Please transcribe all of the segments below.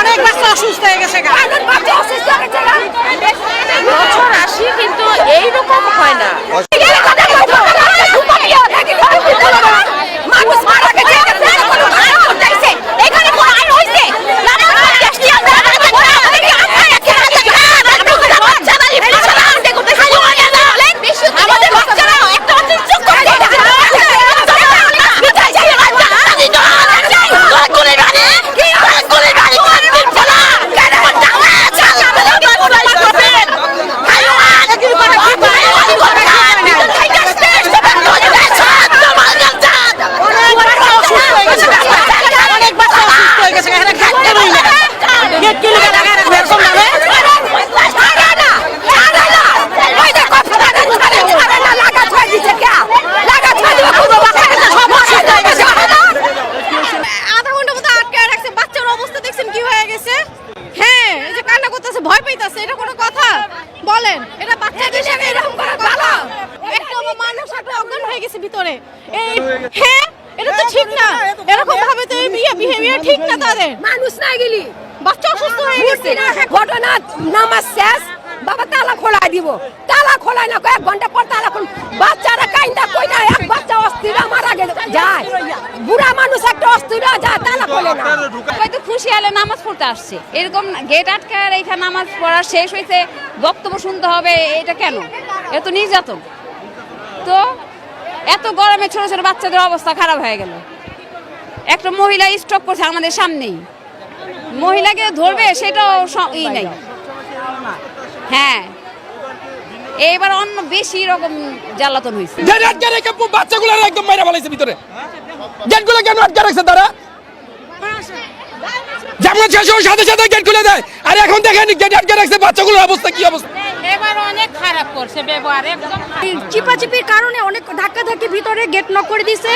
অনেক বাচ্চা অসুস্থ হয়ে গেছে, বছর আসি কিন্তু এইরকম হয় না। মানুষ মারা গেছে, এখানে কোন আইন হইছে? ভয় পাইতাছে, এটা কোনো কথা বলেন? এটা বাচ্চাদের সাথে এরকম করা ভালো? একটা মানুষ একটা অজ্ঞান হয়ে গেছে ভিতরে। এই হ্যাঁ, এটা তো ঠিক না, এরকম ভাবে তো এই বিহেভিয়ার ঠিক না। তাদের মানুষ না গেলি বাচ্চা অসুস্থ হয়ে গেছে। ঘটনা নামাজ শেষ, বাবা তালা খোলা দিব, তালা খোলাই না, কয়েক ঘন্টা পর তালা খোল। বাচ্চারা কাইন্দা কইরা এক বাচ্চা অস্থির মারা যায়, বুড়া মানুষ একটা অস্থির যায়, তালা খোলে না। হয়তো খুশি হলে নামাজ পড়তে আসছে, এরকম গেট আটকার এখানে নামাজ পড়া শেষ হয়েছে, বক্তব্য শুনতে হবে, এটা কেন? এত নির্যাতন। তো এত গরমে ছোট ছোট বাচ্চাদের অবস্থা খারাপ হয়ে গেল। একটা মহিলা স্ট্রোক করছে আমাদের সামনেই, মহিলাকে ধরবে সেটাও ই নাই। হ্যাঁ, এইবার অন্য বেশি রকম জ্বালাতন হয়েছে। বাচ্চাগুলো একদম মাইরা ফেলাইছে ভিতরে, গেটগুলো কেন আটকে রাখছে তারা? যেমন শেষ হওয়ার সাথে সাথে গেট খুলে দেয়, আর এখন দেখেন গেট আটকে রাখছে, বাচ্চাগুলোর অবস্থা কি অবস্থা? এবার অনেক খারাপ করছে ব্যবহার, একদম চিপাচিপির কারণে অনেক ধাক্কাধাক্কি ভিতরে গেট নক করে দিয়েছে।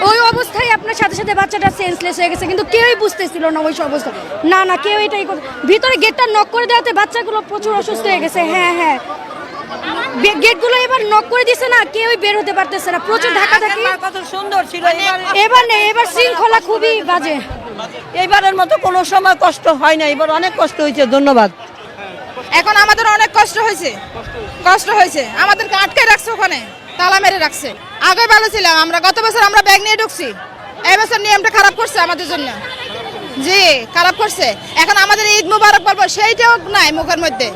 ওই অবস্থায় আপনার সাথে সাথে বাচ্চাটা সেন্সলেস হয়ে গেছে, কিন্তু কেউই বুঝতেছিল না ওই অবস্থা। না কেউ এটাই ভিতরে গেটটা নক করে দেওয়াতে বাচ্চাগুলো প্রচুর অসুস্থ হয়ে গেছে। হ্যাঁ, গেটগুলো এবার নক করে দিছে না, কেউই বের হতে পারতেছে না, প্রচুর ধাক্কাধাক্কি। কত সুন্দর ছিল, এবার শৃঙ্খলা খুবই বাজে। এইবারের মতো কোনো সময় কষ্ট হয় না, এবার অনেক কষ্ট হয়েছে। ধন্যবাদ। এখন আমাদের অনেক কষ্ট হয়েছে, আমাদেরকে আটকে রাখছে, ওখানে তালা মেরে রাখছে। আগে ভালো ছিলাম আমরা, গত বছর আমরা ব্যাগ নিয়ে ঢুকছি, এই বছর নিয়মটা খারাপ করছে আমাদের জন্য। জি, খারাপ করছে। এখন আমাদের ঈদ মুবারক বলবো, সেইটাও নাই মুখের মধ্যে।